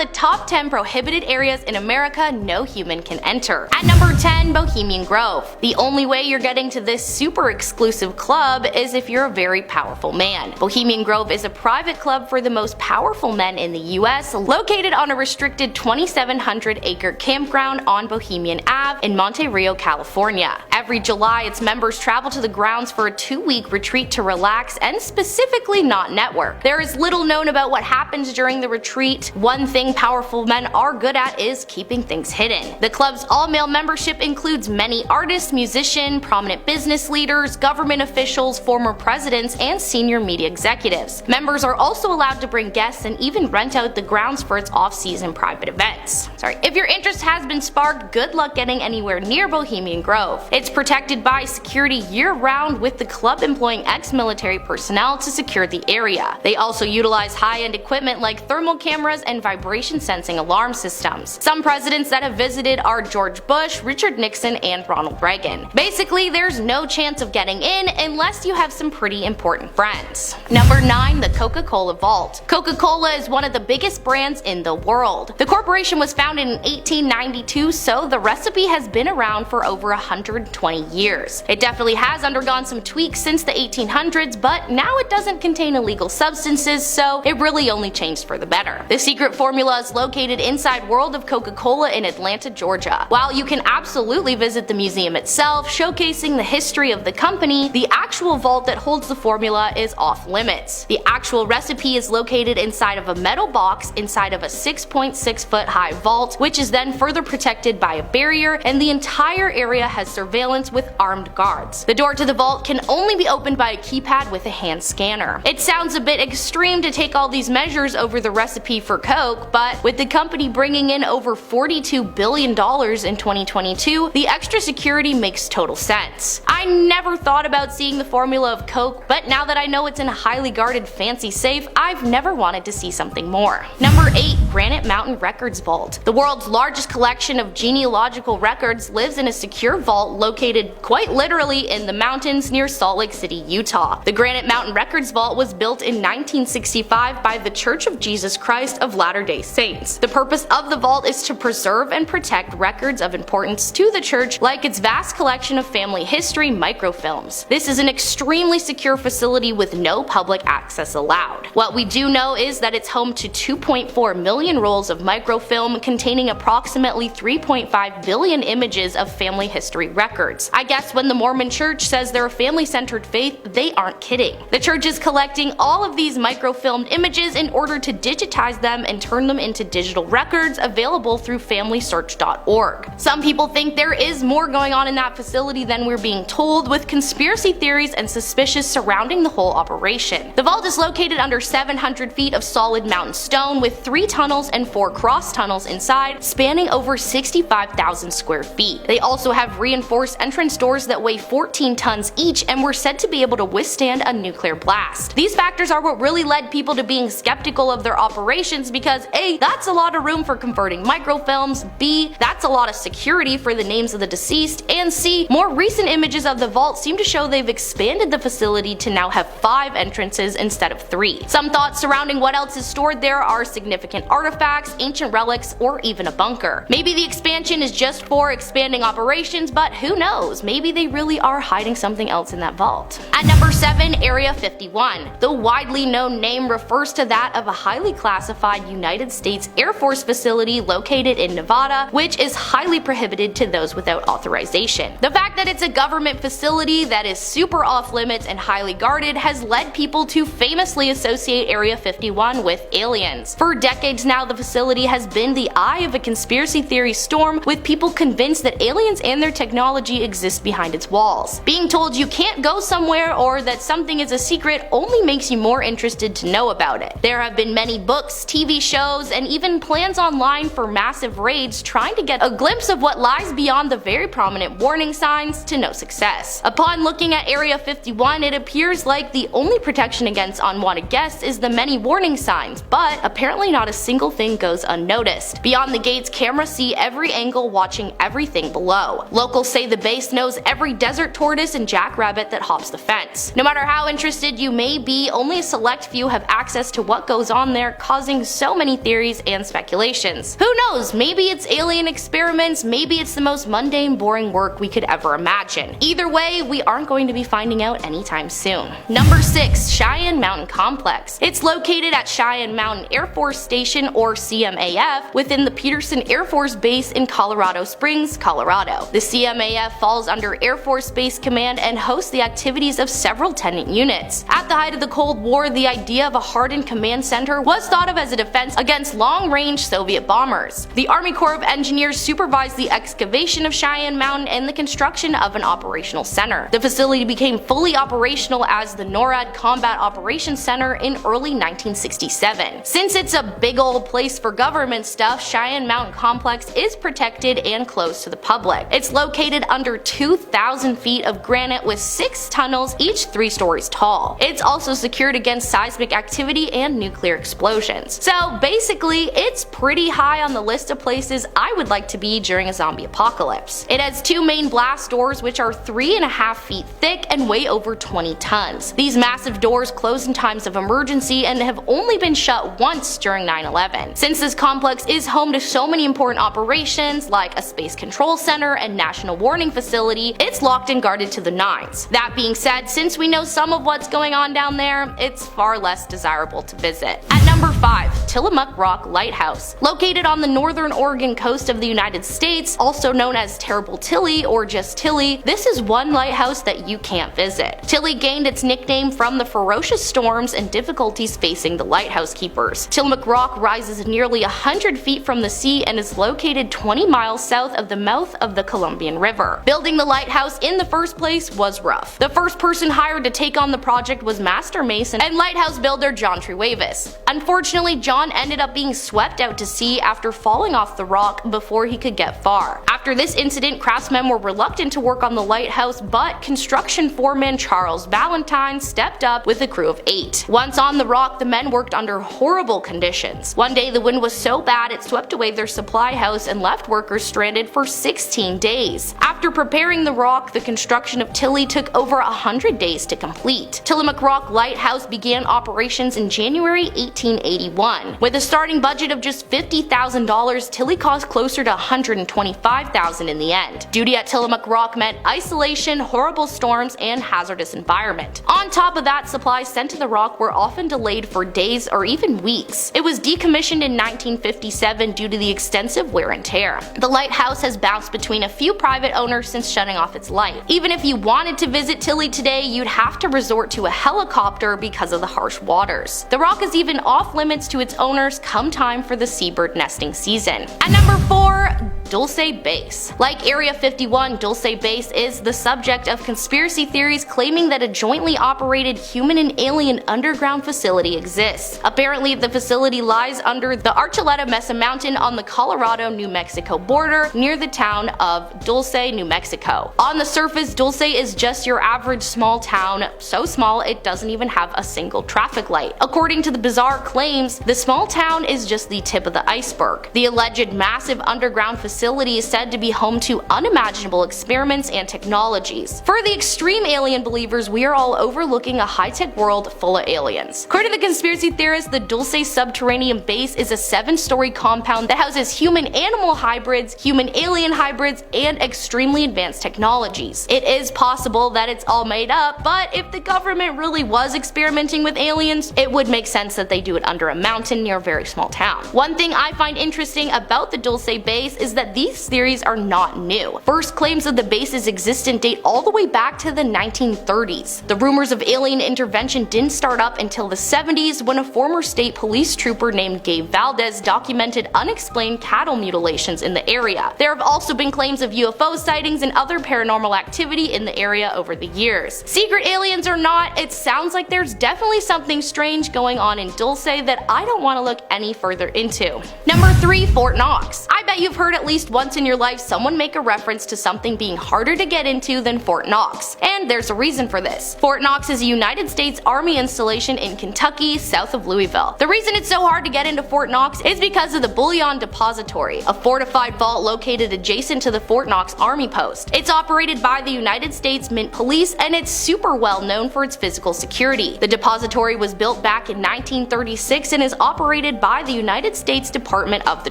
the top 10 prohibited areas in America no human can enter. At number 10, Bohemian Grove. The only way you're getting to this super exclusive club is if you're a very powerful man. Bohemian Grove is a private club for the most powerful men in the US, located on a restricted 2,700-acre campground on Bohemian Ave in Monte Rio, California. Every July, its members travel to the grounds for a 2-week retreat to relax and specifically not network. There is little known about what happens during the retreat. One thing powerful men are good at is keeping things hidden. The club's all-male membership includes many artists, musicians, prominent business leaders, government officials, former presidents, and senior media executives. Members are also allowed to bring guests and even rent out the grounds for its off-season private events. If your interest has been sparked, good luck getting anywhere near Bohemian Grove. It's protected by security year-round, with the club employing ex-military personnel to secure the area. They also utilize high-end equipment like thermal cameras and vibration sensing alarm systems. Some presidents that have visited are George Bush, Richard Nixon, and Ronald Reagan. Basically, there's no chance of getting in unless you have some pretty important friends. Number 9, the Coca-Cola Vault. Coca-Cola is one of the biggest brands in the world. The corporation was founded in 1892, so the recipe has been around for over 120 years. It definitely has undergone some tweaks since the 1800s, but now it doesn't contain illegal substances, so it really only changed for the better. The secret formula is located inside World of Coca-Cola in Atlanta, Georgia. While you can absolutely visit the museum itself, showcasing the history of the company, the actual vault that holds the formula is off limits. The actual recipe is located inside of a metal box inside of a 6.6-foot high vault, which is then further protected by a barrier, and the entire area has surveillance with armed guards. The door to the vault can only be opened by a keypad with a hand scanner. It sounds a bit extreme to take all these measures over the recipe for Coke, but with the company bringing in over $42 billion in 2022, the extra security makes total sense. I never thought about seeing the formula of Coke, but now that I know it's in a highly guarded fancy safe, I've never wanted to see something more. Number 8, Granite Mountain Records Vault. The world's largest collection of genealogical records lives in a secure vault located quite literally in the mountains near Salt Lake City, Utah. The Granite Mountain Records Vault was built in 1965 by the Church of Jesus Christ of Latter-day Saints. The purpose of the vault is to preserve and protect records of importance to the church, like its vast collection of family history microfilms. This is an extremely secure facility with no public access allowed. What we do know is that it's home to 2.4 million rolls of microfilm containing approximately 3.5 billion images of family history records. I guess when the Mormon Church says they're a family-centered faith, they aren't kidding. The church is collecting all of these microfilmed images in order to digitize them and turn them into digital records available through FamilySearch.org. Some people think there is more going on in that facility than we're being told, with conspiracy theories and suspicions surrounding the whole operation. The vault is located under 700 feet of solid mountain stone with 3 tunnels and 4 cross tunnels inside, spanning over 65,000 square feet. They also have reinforced entrance doors that weigh 14 tons each and were said to be able to withstand a nuclear blast. These factors are what really led people to being skeptical of their operations, because A, that's a lot of room for converting microfilms, B, that's a lot of security for the names of the deceased, and C, more recent images of the vault seem to show they've expanded the facility to now have 5 entrances instead of 3. Some thoughts surrounding what else is stored there are significant artifacts, ancient relics, or even a bunker. Maybe the expansion is just for expanding operations, but who knows, maybe they really are hiding something else in that vault. At number 7, Area 51. The widely known name refers to that of a highly classified United States Air Force facility located in Nevada, which is highly prohibited to those without authorization. The fact that it's a government facility that is super off limits and highly guarded has led people to famously associate Area 51 with aliens. For decades now, the facility has been the eye of a conspiracy theory storm, with people convinced that aliens and their technology exist behind its walls. Being told you can't go somewhere or that something is a secret only makes you more interested to know about it. There have been many books, TV shows, and even plans online for massive raids trying to get a glimpse of what lies beyond the very prominent warning signs, to no success. Upon looking at Area 51, it appears like the only protection against unwanted guests is the many warning signs, but apparently not a single thing goes unnoticed. Beyond the gates, cameras see every angle, watching everything below. Locals say the base knows every desert tortoise and jackrabbit that hops the fence. No matter how interested you may be, only a select few have access to what goes on there, causing so many theories and speculations. Who knows, maybe it's alien experiments, maybe it's the most mundane, boring work we could ever imagine. Either way, we aren't going to be finding out anytime soon. Number 6. Cheyenne Mountain Complex. It's located at Cheyenne Mountain Air Force Station, or CMAF, within the Peterson Air Force Base in Colorado Springs, Colorado. The CMAF falls under Air Force Base Command and hosts the activities of several tenant units. At the height of the Cold War, the idea of a hardened command center was thought of as a defense against long-range Soviet bombers. The Army Corps of Engineers supervised the excavation of Cheyenne Mountain and the construction of an operational center. The facility became fully operational as the NORAD Combat Operations Center in early 1967. Since it's a big old place for government stuff, Cheyenne Mountain Complex is protected and closed to the public. It's located under 2,000 feet of granite with 6 tunnels, each 3 stories tall. It's also secured against seismic activity and nuclear explosions. So basically, it's pretty high on the list of places I would like to be during a zombie apocalypse. It has 2 main blast doors which are 3.5 feet thick and weigh over 20 tons. These massive doors close in times of emergency and have only been shut once during 9/11. Since this complex is home to so many important operations like a space control center and national warning facility, it's locked and guarded to the nines. That being said, since we know some of what's going on down there, it's far less desirable to visit. At number 5. Tillamook Rock Lighthouse. Located on the northern Oregon coast of the United States, also known as Terrible Tilly or just Tilly, this is one lighthouse that you can't visit. Tilly gained its nickname from the ferocious storms and difficulties facing the lighthouse keepers. Tillamook Rock rises nearly 100 feet from the sea and is located 20 miles south of the mouth of the Columbian River. Building the lighthouse in the first place was rough. The first person hired to take on the project was master mason and lighthouse builder John Trewavis. Unfortunately, John ended up being swept out to sea after falling off the rock before he could get far. After this incident, craftsmen were reluctant to work on the lighthouse, but construction foreman Charles Valentine stepped up with a crew of 8. Once on the rock, the men worked under horrible conditions. One day the wind was so bad it swept away their supply house and left workers stranded for 16 days. After preparing the rock, the construction of Tilly took over 100 days to complete. Tillamook Rock Lighthouse began operations in January 1881. With a starting budget of just $50,000, Tilly cost closer to $125,000 in the end. Duty at Tillamook Rock meant isolation, horrible storms, and hazardous environment. On top of that, supplies sent to the rock were often delayed for days or even weeks. It was decommissioned in 1957 due to the extensive wear and tear. The lighthouse has bounced between a few private owners since shutting off its light. Even if you wanted to visit Tilly today, you'd have to resort to a helicopter because of the harsh waters. The rock is even off limits to its owners come time for the seabird nesting season. At number 4, Dulce Base. Like Area 51, Dulce Base is the subject of conspiracy theories claiming that a jointly operated human and alien underground facility exists. Apparently, the facility lies under the Archuleta Mesa Mountain on the Colorado-New Mexico border near the town of Dulce, New Mexico. On the surface, Dulce is just your average small town, so small it doesn't even have a single traffic light. According to the bizarre claims, the small town is just the tip of the iceberg. The alleged massive underground facility is said to be home to unimaginable experiments and technologies. For the extreme alien believers, we are all overlooking a high-tech world full of aliens. According to the conspiracy theorists, the Dulce subterranean base is a 7-story compound that houses human-animal hybrids, human-alien hybrids, and extremely advanced technologies. It is possible that it's all made up, but if the government really was experimenting with aliens, it would make sense that they do it under a mountain near a very small town. One thing I find interesting about the Dulce base is that these theories are not new. First claims of the base's existence date all the way back to the 1930s. The rumors of alien intervention didn't start up until the 70s when a former state police trooper named Gabe Valdez documented unexplained cattle mutilations in the area. There have also been claims of UFO sightings and other paranormal activity in the area over the years. Secret aliens or not, it sounds like there's definitely something strange going on in Dulce that I don't want to look any further into. Number 3, Fort Knox. I bet bet you've heard at least once in your life someone make a reference to something being harder to get into than Fort Knox, and there's a reason for this. Fort Knox is a United States Army installation in Kentucky, south of Louisville. The reason it's so hard to get into Fort Knox is because of the Bullion Depository, a fortified vault located adjacent to the Fort Knox Army Post. It's operated by the United States Mint Police, and it's super well known for its physical security. The depository was built back in 1936 and is operated by the United States Department of the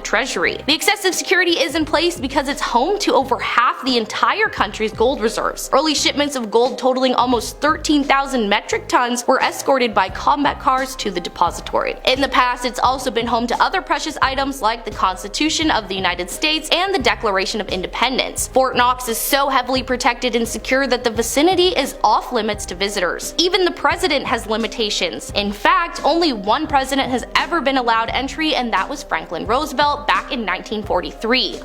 Treasury. The excessive security is in place because it's home to over half the entire country's gold reserves. Early shipments of gold totaling almost 13,000 metric tons were escorted by combat cars to the depository. In the past, it's also been home to other precious items like the Constitution of the United States and the Declaration of Independence. Fort Knox is so heavily protected and secure that the vicinity is off limits to visitors. Even the president has limitations. In fact, only one president has ever been allowed entry, and that was Franklin Roosevelt back in 1943.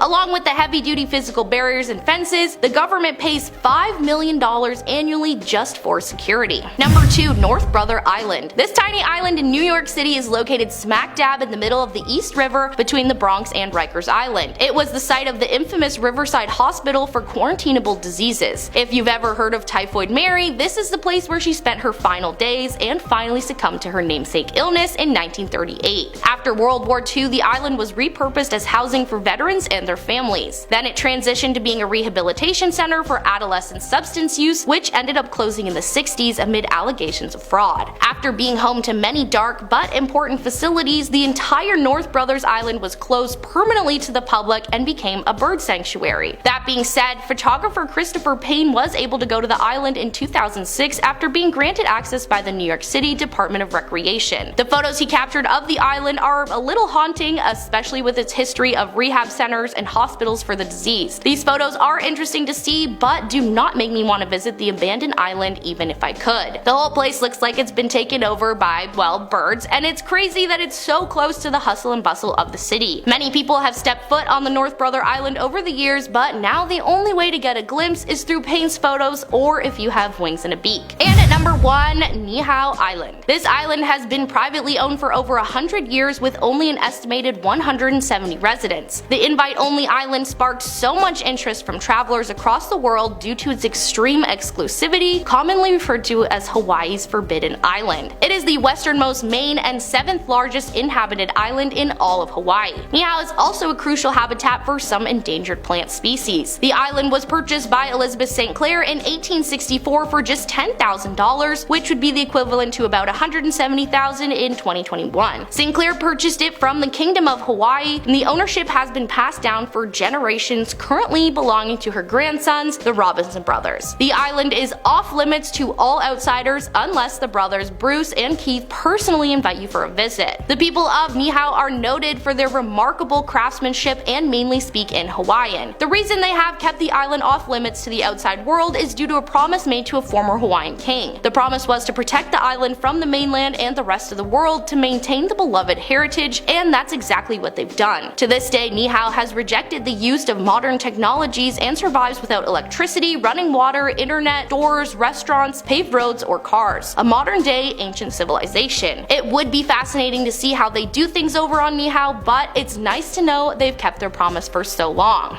Along with the heavy-duty physical barriers and fences, the government pays $5 million annually just for security. Number 2. North Brother Island. This tiny island in New York City is located smack dab in the middle of the East River between the Bronx and Rikers Island. It was the site of the infamous Riverside Hospital for quarantinable diseases. If you've ever heard of Typhoid Mary, this is the place where she spent her final days and finally succumbed to her namesake illness in 1938. After World War II, the island was repurposed as housing for veterans and their families. Then it transitioned to being a rehabilitation center for adolescent substance use, which ended up closing in the 60s amid allegations of fraud. After being home to many dark but important facilities, the entire North Brothers Island was closed permanently to the public and became a bird sanctuary. That being said, photographer Christopher Payne was able to go to the island in 2006 after being granted access by the New York City Department of Recreation. The photos he captured of the island are a little haunting, especially with its history of rehab centers and hospitals for the disease. These photos are interesting to see, but do not make me want to visit the abandoned island even if I could. The whole place looks like it's been taken over by, well, birds, and it's crazy that it's so close to the hustle and bustle of the city. Many people have stepped foot on the North Brother Island over the years, but now the only way to get a glimpse is through Payne's photos or if you have wings and a beak. And at number 1, Niihau Island. This island has been privately owned for over 100 years with only an estimated 170 residents. The invite-only island sparked so much interest from travelers across the world due to its extreme exclusivity, commonly referred to as Hawaii's Forbidden Island. It is the westernmost main and 7th largest inhabited island in all of Hawaii. Niihau is also a crucial habitat for some endangered plant species. The island was purchased by Elizabeth St. Clair in 1864 for just $10,000, which would be the equivalent to about $170,000 in 2021. St. Clair purchased it from the Kingdom of Hawaii, and the ownership has been passed down for generations, currently belonging to her grandsons, the Robinson brothers. The island is off limits to all outsiders unless the brothers Bruce and Keith personally invite you for a visit. The people of Niihau are noted for their remarkable craftsmanship and mainly speak in Hawaiian. The reason they have kept the island off limits to the outside world is due to a promise made to a former Hawaiian king. The promise was to protect the island from the mainland and the rest of the world to maintain the beloved heritage, and that's exactly what they've done. To this day, Niihau has rejected the use of modern technologies and survives without electricity, running water, internet, doors, restaurants, paved roads, or cars. A modern-day ancient civilization. It would be fascinating to see how they do things over on Niihau, but it's nice to know they've kept their promise for so long.